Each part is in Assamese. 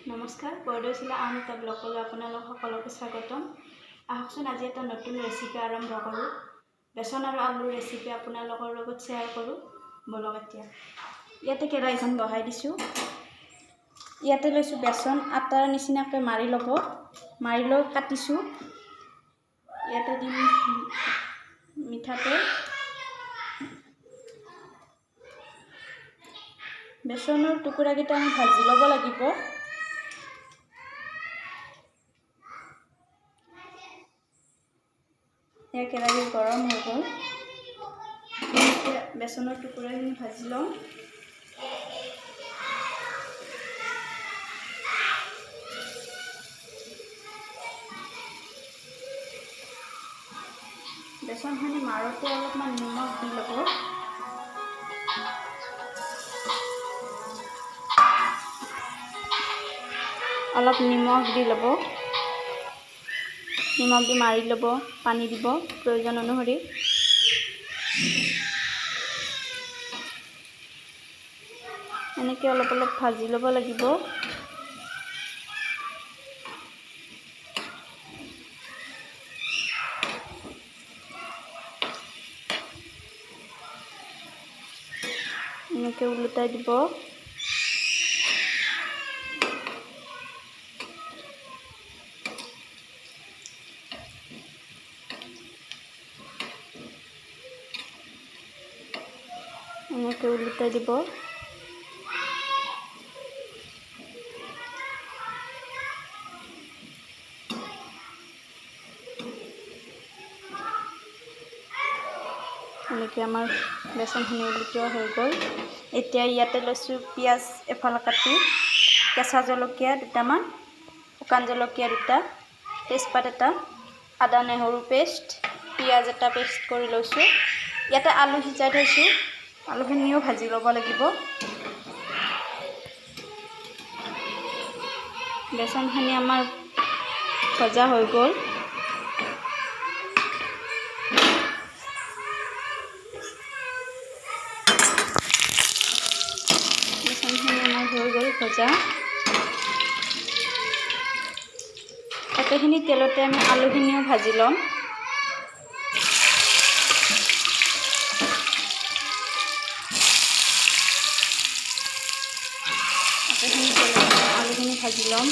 নমস্কাৰ, বৰদৈচিলা আন এটা ব্লগলৈ আপোনালোক সকলোকে স্বাগতম। আহকচোন আজি এটা নতুন ৰেচিপি আৰম্ভ কৰোঁ। বেচন আৰু আলুৰ ৰেচিপি আপোনালোকৰ লগত শ্বেয়াৰ কৰোঁ। বলক এতিয়া ইয়াতে কেৰাহীখন বহাই দিছোঁ। ইয়াতে লৈছোঁ বেচন, আটাৰ নিচিনাকৈ মাৰি ল'ব। মাৰি লৈ কাটিছোঁ। ইয়াতে দিম মিঠাতেল। বেচনৰ টুকুৰাকেইটা আমি ভাজি ল'ব লাগিব। এয়া কেৰাহী গৰম হৈ গ'ল। বেচনৰ টুকুৰাখিনি ভাজি লওঁ। বেচনখিনি মাৰোঁতে অলপমান নিমখ দি ল'ব। অলপ নিমখ দি ল'ব। নিমখ দি মাৰি ল'ব, পানী দিব প্ৰয়োজন অনুসৰি। এনেকৈ অলপ অলপ ভাজি ল'ব লাগিব। এনেকৈ ওলোটাই দিব। এনেকৈ ওলোটাই দিব। এনেকৈ আমাৰ বেচনখিনি ওলোটোৱা হৈ গ'ল। এতিয়া ইয়াতে লৈছোঁ পিঁয়াজ এফাল কাটি, কেঁচা জলকীয়া দুটামান, শুকান জলকীয়া দুটা, তেজপাত এটা, আদা নহৰু পেষ্ট, পিঁয়াজ এটা পেষ্ট কৰি লৈছোঁ। ইয়াতে আলু সিজাই থৈছোঁ। আলুখিনিও ভাজি ল'ব লাগিব। বেচনখিনি আমাৰ ভজা হৈ গ'ল। বেচনখিনি আমাৰ হৈ গ'ল ভজা। একেখিনি তেলতে আমি আলুখিনিও ভাজি ল'ম। একেখিনি তেলতে আলুখিনি ভাজি ল'ম।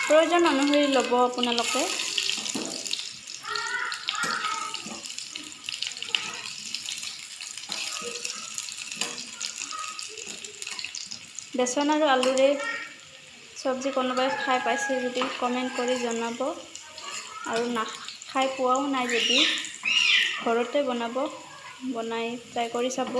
প্ৰয়োজন অনুসৰি ল'ব আপোনালোকে। বেচন আৰু আলুৰে চব্জি কোনোবাই খাই পাইছে যদি কমেণ্ট কৰি জনাব, আৰু খাই পোৱাও নাই যদি ঘৰতে বনাই ট্ৰাই কৰি চাব।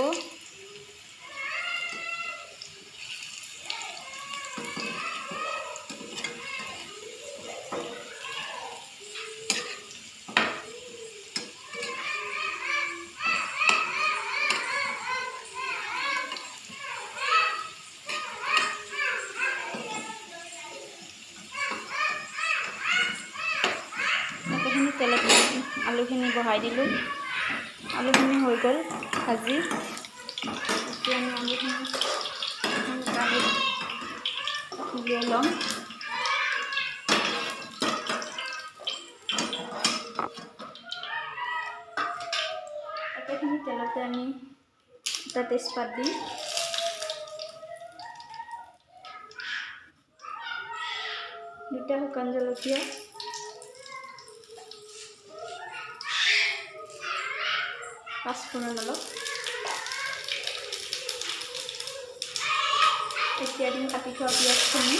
একেখিনি তেলত আলুখিনি বহাই দিলোঁ। আলুখিনি হৈ গ'ল ভাজি। এতিয়া আমি আলুখিনি উলিয়াই ল'ম। একেখিনি তেলতে আমি এটা তেজপাত দিম। দুটা শুকান জলকীয়া, পাঁচফোৰণ অলপ। এতিয়া দিম কাটি থোৱা পিঁয়াজখিনি,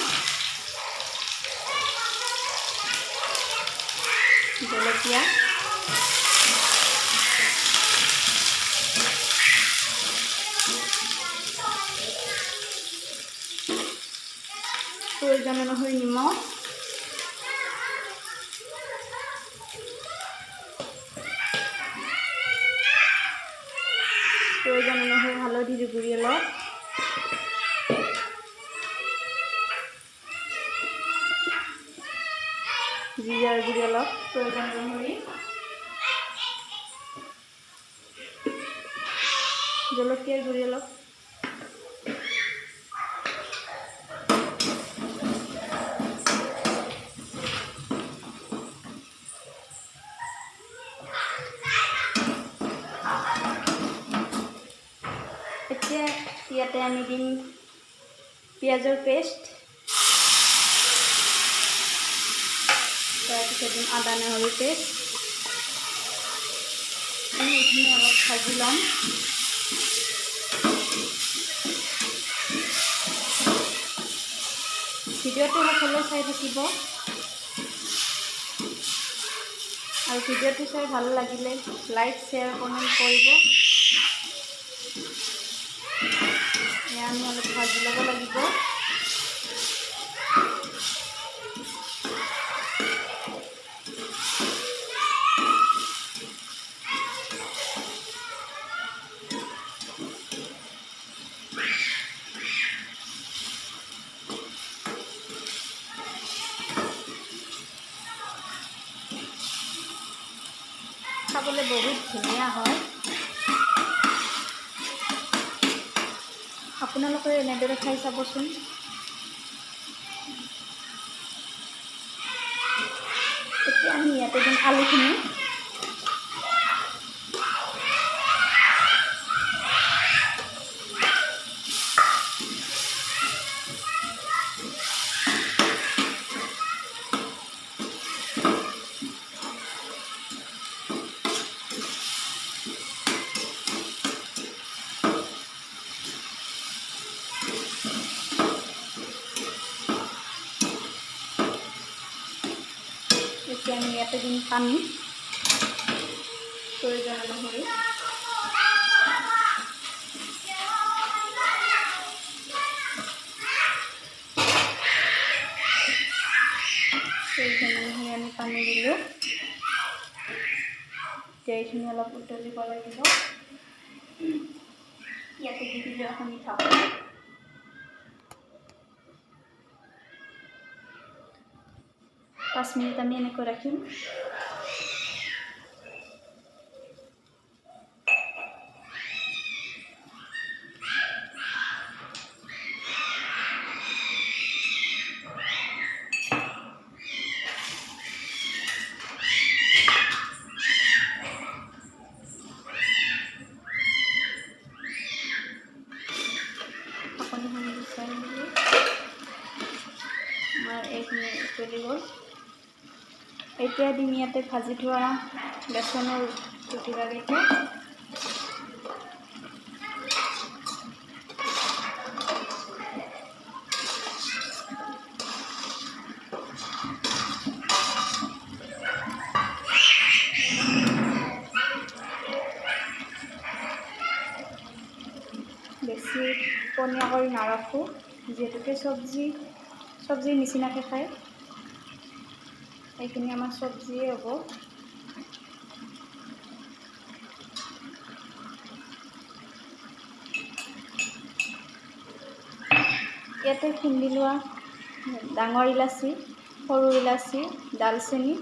জলকীয়া, প্ৰয়োজন অনুসৰি নিমখ, প্ৰয়োজন অনুসৰি হালধিৰ গুড়ি অলপ, জিৰাৰ গুড়ি অলপ প্ৰয়োজন অনুসৰি, জলকীয়াৰ গুড়ি অলপ, এতিয়া ইয়াতে আমি দিম পিঁয়াজৰ পেষ্ট, তাৰপিছত দিম আদা নহৰু পেষ্ট। আমি এইখিনি অলপ ভাজি ল'ম। ভিডিঅ'টো সকলোৱে চাই থাকিব আৰু ভিডিঅ'টো চাই ভাল লাগিলে লাইক শ্বেয়াৰ কমেণ্ট কৰিব। এয়া আমি অলপ ভাজি ল'ব লাগিব। খাবলৈ বহুত ধুনীয়া হয়। আপোনালোকে এনেদৰে খাই চাবচোন। এতিয়া আমি ইয়াতে দিম আলুখিনি। এতিয়া আমি ইয়াতে দিম পানী প্ৰয়োজন অনুসৰি। প্ৰয়োজন অনুসৰি আমি পানী দিলোঁ। এতিয়া এইখিনি অলপ উতলিব লাগিব। ইয়াতে দি দিলোঁ এখন মিঠাও। 5 মিনিট আমি এনেকৈ ৰাখিম। আমাৰ এইখিনি উতলি গ'ল। এতিয়া দিম ইয়াতে ভাজি থোৱা বেচনৰ টুকুৰাকেইটা। বেছি পনীয়া কৰি নাৰাখোঁ, যিহেতুকে চব্জিৰ নিচিনাকৈ খায়। এইখিনি আমাৰ চব্জিয়ে হ'ব। ইয়াতে খুন্দি লোৱা ডাঙৰ ইলাচি, সৰু ইলাচি, ডালচেনি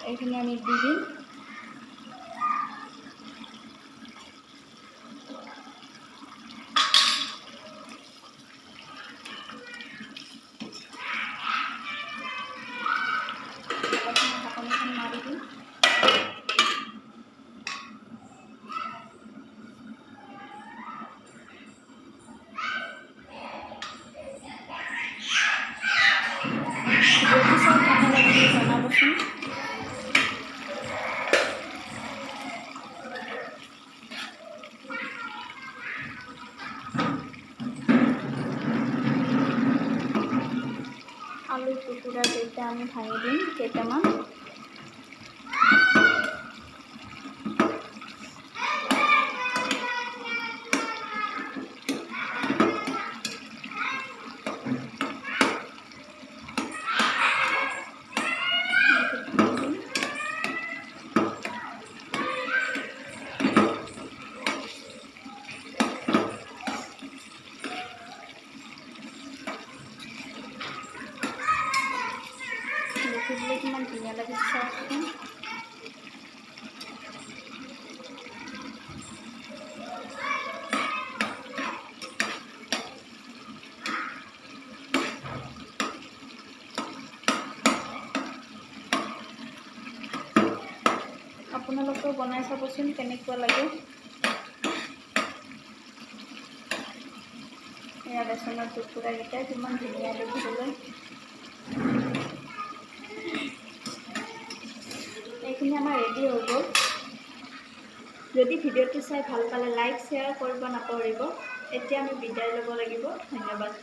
এইখিনি আমি দি দিম। ঢাকনিখন মাৰি দিম। ভিডিঅ'টো চাই কেনে লাগিলে জনাবচোন। আলুৰ টুকুৰা কেইটা আমি ভাঙি দিম কেইটামান। দেখিবলৈ কিমান ধুনীয়া লাগিছে চাওকচোন। আপোনালোকেও বনাই চাবচোন কেনেকুৱা লাগে। এয়া বেচনৰ টুকুৰাকেইটা কিমান ধুনীয়া দেখিবলৈ। এইখিনি আমাৰ ৰেডি হৈ গ'ল। যদি ভিডিঅ'টো চাই ভাল পালে লাইক শ্বেয়াৰ কৰিব নাপাহৰিব। এতিয়া আমি বিদায় ল'ব লাগিব। ধন্যবাদ।